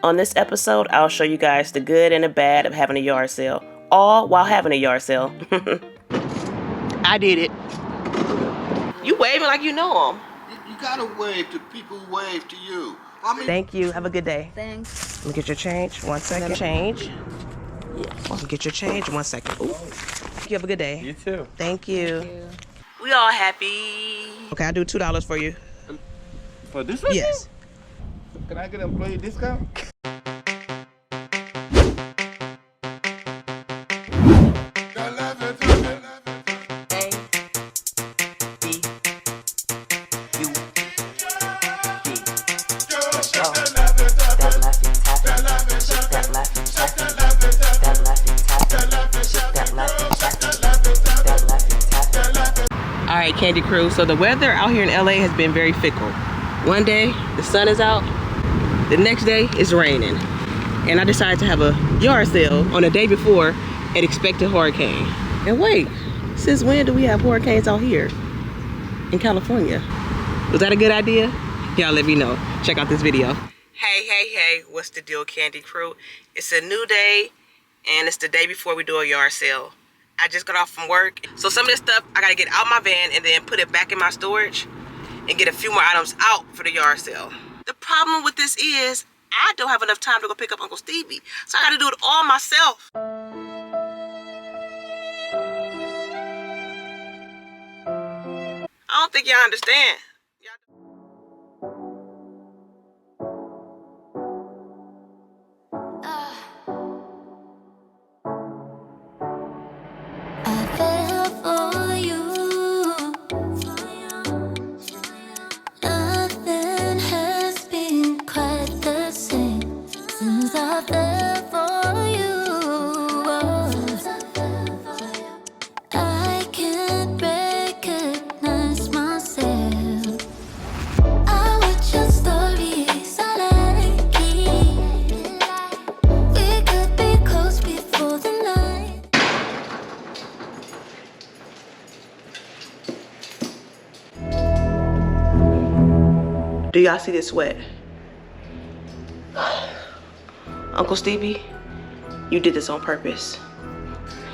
On this episode, I'll show you guys the good and the bad of having a yard sale, all while having a yard sale. I did it. You waving like you know them. You gotta wave to people who wave to you. I mean, Thank you. Have a good day. Thanks. Let me get your change. 1 second. Change. Let me get your change. 1 second. Ooh. You have a good day. You too. Thank you. We all happy. Okay, I'll do $2 for you. For this one? Yes. Can I get an employee discount? Alright, Candy Crew. So the weather out here in LA has been very fickle. One day, the sun is out. The next day, it's raining. And I decided to have a yard sale on the day before an expected hurricane. And wait, since when do we have hurricanes out here in California? Was that a good idea? Y'all let me know. Check out this video. Hey, what's the deal, Candy Crew? It's a new day, and it's the day before we do a yard sale. I just got off from work, so some of this stuff I gotta get out my van and then put it back in my storage and get a few more items out for the yard sale. The problem with this is I don't have enough time to go pick up Uncle Stevie, so I gotta do it all myself. I don't think y'all understand. Do y'all see this sweat? Uncle Stevie, you did this on purpose.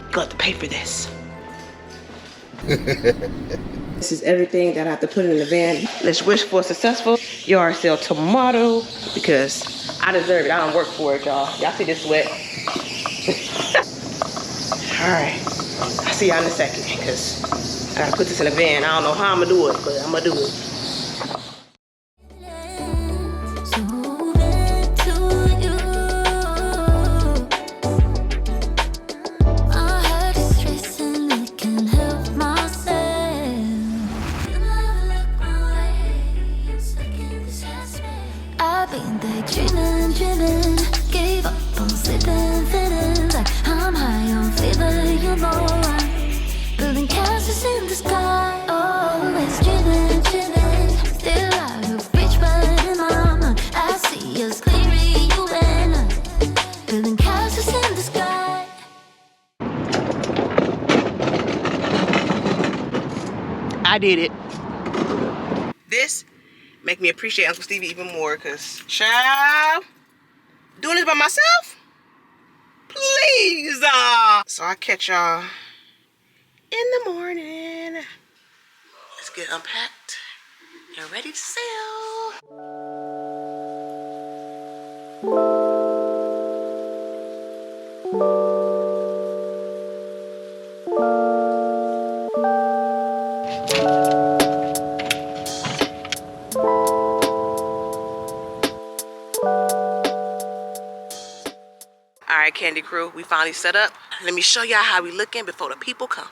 You got to pay for this. This is everything that I have to put in the van. Let's wish for a successful yard sale tomorrow because I deserve it. I don't work for it, y'all. Y'all see this sweat? All right, I'll see y'all in a second because I gotta put this in the van. I don't know how I'm gonna do it, but I'm gonna do it. I did it. This make me appreciate Uncle Stevie even more because, child, doing this by myself? Please. So I'll catch y'all in the morning. Let's get unpacked and ready to sell. All right, Candy Crew, we finally set up. Let me show y'all how we looking before the people come.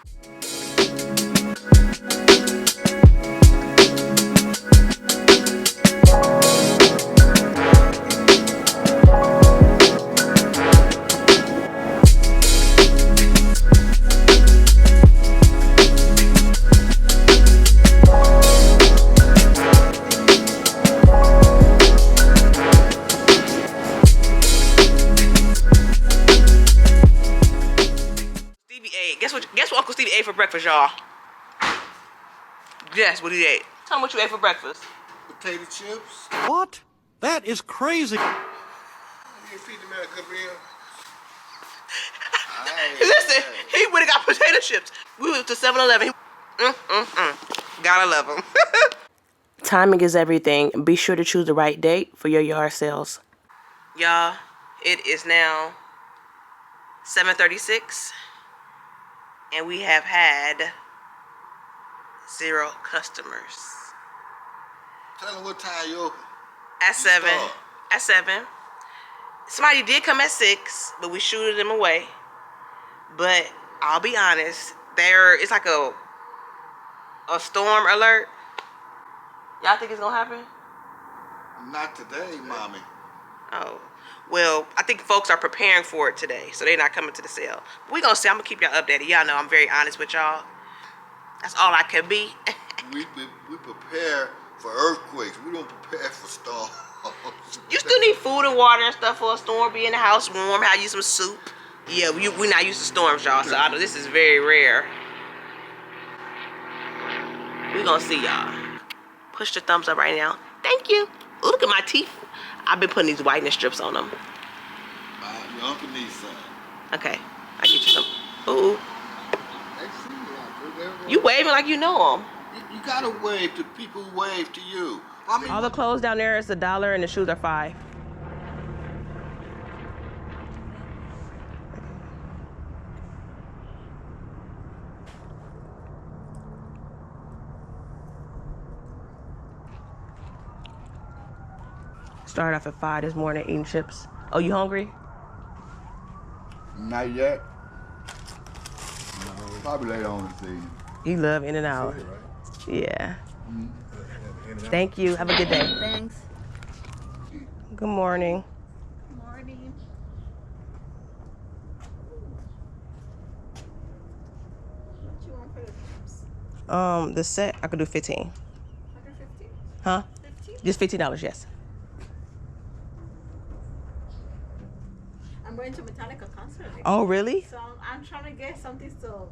Guess what Uncle Stevie ate for breakfast, y'all? Guess what he ate. Tell me what you ate for breakfast. Potato chips. What? That is crazy. you feed the man a good meal? Listen, he would have got potato chips. We went to 7-Eleven. Gotta love him. Timing is everything. Be sure to choose the right date for your yard sales. Y'all, it is now 7:36, and we have had 0 customers. Tell them what time you open. At 7. At 7. Somebody did come at 6, but we shooted them away. But I'll be honest, it's like a storm alert. Y'all think it's gonna happen? Not today, mommy. Oh, well, I think folks are preparing for it today, so they're not coming to the sale. We gonna see. I'm gonna keep y'all updated. Y'all know I'm very honest with y'all. That's all I can be. we prepare for earthquakes. We don't prepare for storms. You still need food and water and stuff for a storm. Be in the house warm. Have you some soup? Yeah, we not used to storms, y'all. So I know this is very rare. We gonna see y'all. Push the thumbs up right now. Thank you. Ooh, look at my teeth. I've been putting these whitening strips on them. Your uncle needs some. Okay, I get you some. Ooh. You waving like you know them. You gotta wave to people who wave to you. I mean, All the clothes down there is $1 and the shoes are $5. Started off at 5 this morning eating chips. Oh, you hungry? not yet. No, probably later on this season. You love In and Out. Right? Yeah. Thank you. Have a good day. Thanks. Good morning. Morning. What you want for the chips? The set I could do 15. 150? Huh? 15? Just $15, yes. I'm going to Metallica concert next Oh, week. really? So I'm trying to get something so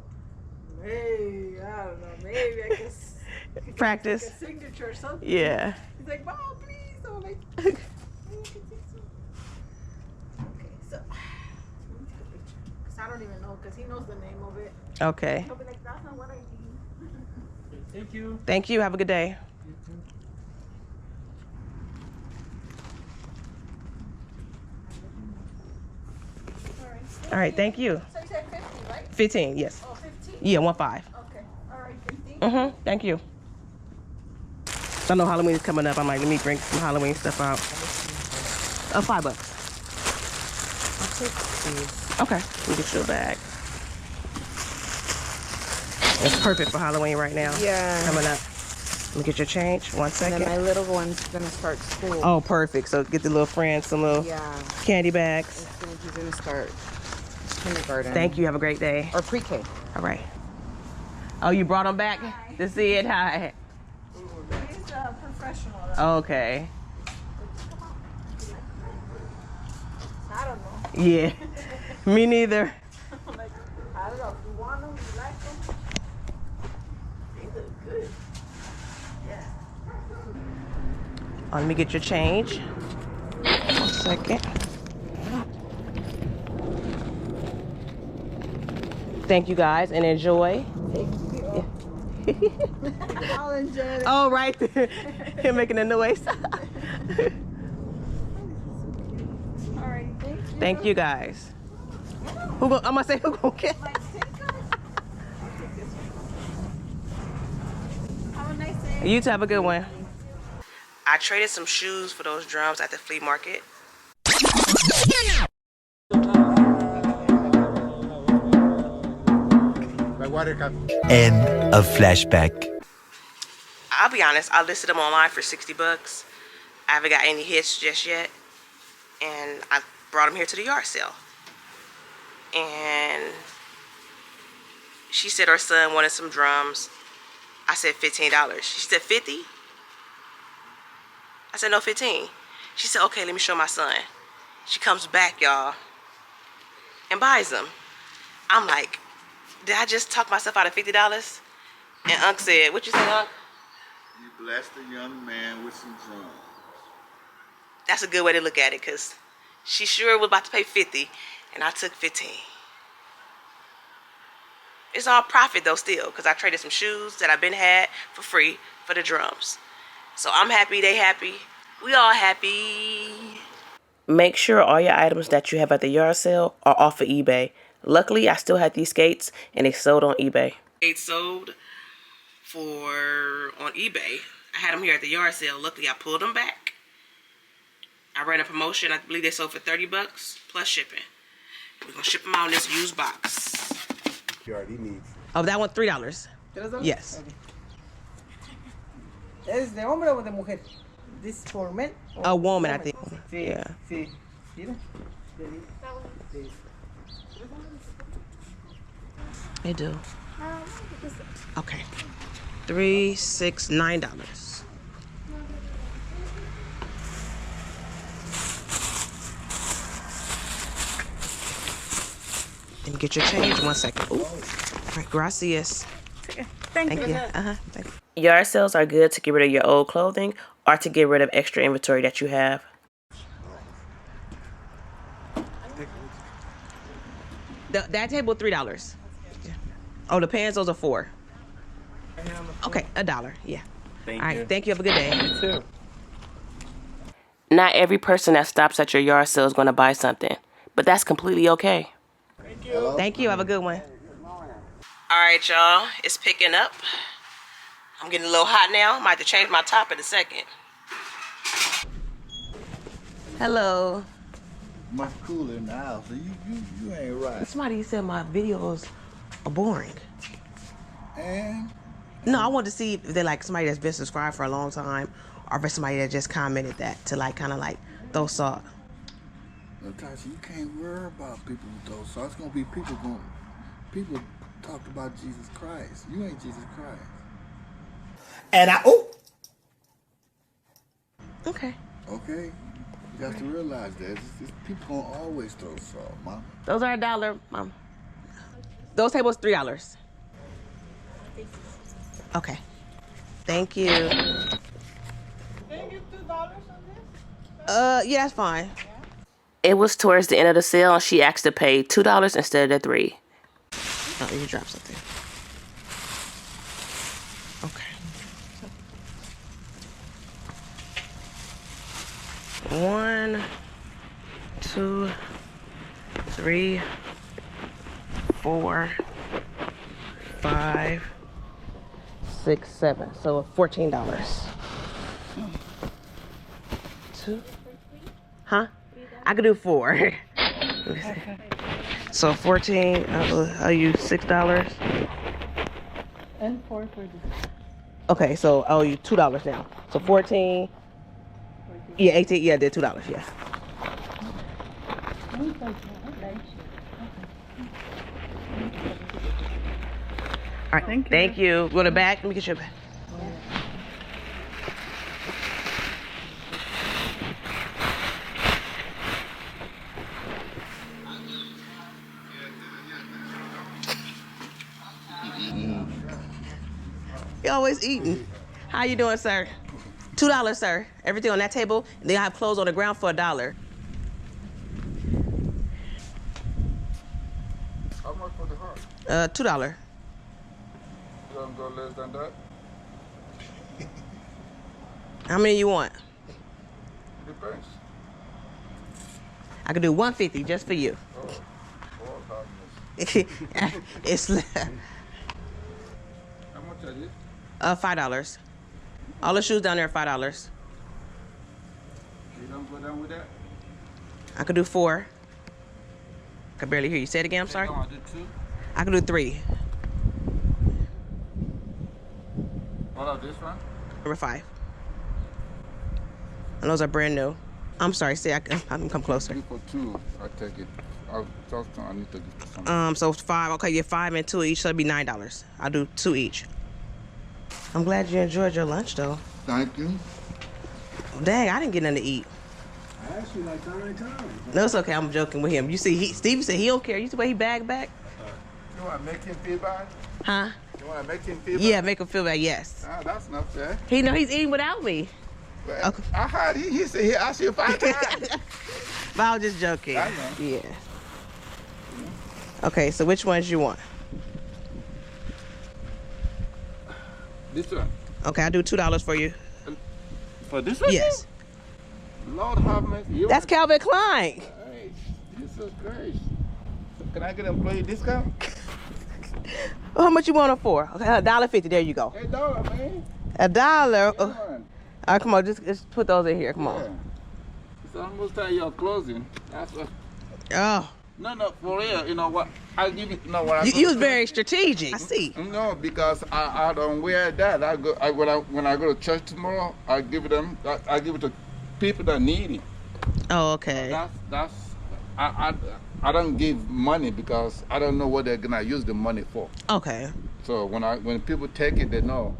maybe, I don't know, maybe I can Practice. like a signature or something. Yeah. He's like, Mom, please don't make maybe I can take some. Okay, so let me take a picture. Because I don't even know, because he knows the name of it. Okay. He'll be like, that's not what I need. Thank you. Thank you. Have a good day. All right. Thank you. So you said 50, right? 15. Yes. Oh, 15? Yeah. 1.5. Okay. All right. 50. Thank you. I know Halloween is coming up. I'm like, let me bring some Halloween stuff out. $5. I'll take these. Okay. Let me get you a bag. It's perfect for Halloween right now. Yeah. Coming up. Let me get your change. 1 And second. then my little one's gonna start school. Oh, perfect. So get the little friends some little Yeah. candy bags. As soon as he's gonna start kindergarten. Thank you. Have a great day. Or pre-K. All right. Oh, you brought them back to see it? Hi. He's a professional. Okay. I don't know. Yeah. Me neither. Like, I don't know if you want them, you like them. They look good. Yeah. Oh, let me get your change. 1 second. Thank you guys and enjoy. Thank you. I'll enjoy it. Oh, right there. You're making a noise. All right, thank you. Thank you guys. I'm gonna say who gonna get? Like, take them. I'll take this one. Have a nice day. You too, have a good one. I traded some shoes for those drums at the flea market. End of flashback. I'll be honest, I listed them online for $60. I haven't got any hits just yet. And I brought them here to the yard sale. And she said her son wanted some drums. I said $15. She said 50. I said no, 15. She said, okay, let me show my son. She comes back, y'all, and buys them. I'm like, did I just talk myself out of $50? And Unc said, what you say, Unc? You blessed a young man with some drums. That's a good way to look at it, because She sure was about to pay 50, and I took 15. It's all profit though still, because I traded some shoes that I've been had for free for the drums. So I'm happy, they happy, we all happy. Make sure all your items that you have at the yard sale are off of eBay. Luckily, I still had these skates, and they sold on eBay. They sold on eBay. I had them here at the yard sale. Luckily, I pulled them back. I ran a promotion. I believe they sold for 30 bucks plus shipping. We're going to ship them out in this used box. You already need. Oh, that one $3. Yes. Okay. ¿Es de hombre o de mujer? This for men? A woman, I think. Sí, Yeah. sí. Mira. They do. Okay. $3, $6, $9. And get your change 1 second. Ooh. All right, gracias. Thank you. Thank you. Yard sales are good to get rid of your old clothing or to get rid of extra inventory that you have. That table $3. Yeah. Oh, the pants, those are $4. Okay, $1. Yeah. All right, thank you. Have a good day. You too. Not every person that stops at your yard sale is going to buy something, but that's completely okay. Thank you. Thank you. Have a good one. All right, y'all. It's picking up. I'm getting a little hot now. I might have to change my top in a second. Hello. Much cooler in the house. So you ain't right. Somebody said my videos are boring. And No, I want to see if they're like somebody that's been subscribed for a long time, or if it's somebody that just commented that to like kind of like throw salt. Natasha, you can't worry about people with those. So it's gonna be people talk about Jesus Christ. You ain't Jesus Christ. And Okay. Okay? You got to realize that. It's people gonna always throw salt, mama. Those are $1, Mom. Those tables $3. Okay. Thank you. Can you give $2 on this? Yeah, that's fine. It was towards the end of the sale, and she asked to pay $2 instead of the $3. Oh, you dropped something. Okay. 1, 2, 3, 4, 5, 6, 7. So $14. 2. Huh? I could do 4. So 14. I'll use $6. And 4 for this. Okay, so I owe you $2 now. So 14. Yeah, 18. Yeah, I did $2. Yeah. All right. Thank you. Go to the back. Let me get your bag. You always eating. How you doing, sir? $2, sir. Everything on that table. They have clothes on the ground for $1. How much for the heart? $2. You don't go less than that? How many you want? Depends. I could do $150 just for you. Oh, hardness. It's How much is it? $5. All the shoes down there are $5. You don't go down with that? I could do 4. I could barely hear you. Say it again. I'm sorry. No, I did 2. I could do 3. What about this one? Number 5. And those are brand new. I'm sorry. See, I can come closer. For 2, I take it. I'll talk to. I need to get some. So 5. Okay, you're 5 and 2 each. So it'd be $9. I'll do 2 each. I'm glad you enjoyed your lunch, though. Thank you. Dang, I didn't get nothing to eat. I asked you like 9 times. No, it's okay. I'm joking with him. You see, Steve said he don't care. You see the way he bagged back? You want to make him feel bad? Huh? You want to make him feel bad? Yeah, make him feel bad. Yes. Ah, that's not fair. He know he's eating without me. Well, I heard he said he asked you 5 times. But I was just joking. I know. Yeah. Okay, so which ones you want? This one. Okay, I'll do $2 for you. For this one? Yes. Lord have mercy. You That's want- Calvin Klein. Hey, Jesus Christ. Can I get an employee discount? How much you want it for? Okay, $1.50. There you go. $8, man. $1. Yeah, Oh. man. All right, come on, just put those in here. Come Yeah. on. It's almost time you're closing. That's what. Oh, No, for real. You know what? I'll give you. No, what? you was very strategic. I see. No, because I don't wear that. When I go to church tomorrow, I give them. I give it to people that need it. Oh, okay. I don't give money because I don't know what they're gonna use the money for. Okay. So when people take it, they know.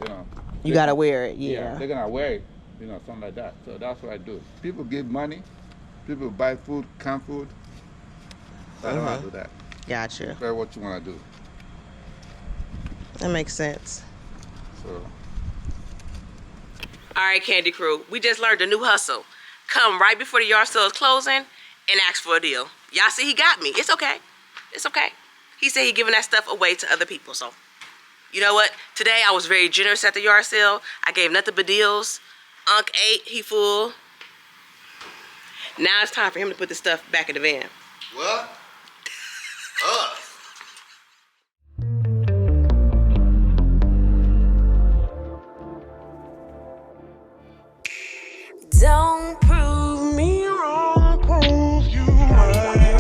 You know. You gotta wear it. Yeah. They're gonna wear it. You know, something like that. So that's what I do. People give money. People buy food, canned food. So I don't want to do that. Gotcha. That's what you want to do. That makes sense. So. All right, Candy Crew. We just learned a new hustle. Come right before the yard sale is closing and ask for a deal. Y'all see he got me. It's okay. It's okay. He said he giving that stuff away to other people. So, you know what? Today I was very generous at the yard sale. I gave nothing but deals. Unc ate. He full. Now it's time for him to put the stuff back in the van. What? Don't prove me wrong, prove you right.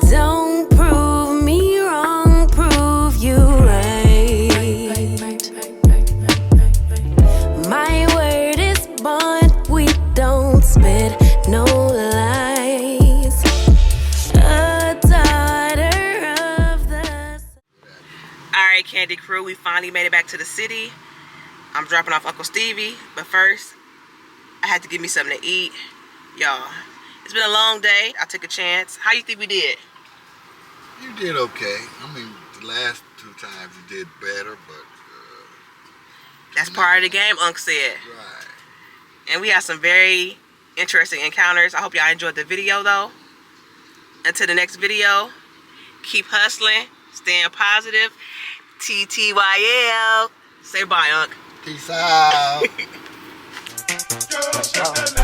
Don't prove me wrong, prove you right. My word is bond, we don't spit no lies. A daughter of the... Alright, Candy Crew, we finally made it back to the city. I'm dropping off Uncle Stevie, but first, I had to give me something to eat. Y'all, it's been a long day. I took a chance. How you think we did? You did okay. I mean, the last 2 times you did better, but... That's part of the game, Unc said. Right. And we had some very interesting encounters. I hope y'all enjoyed the video, though. Until the next video, keep hustling, staying positive. TTYL. Say bye, Unc. Peace out. Oh.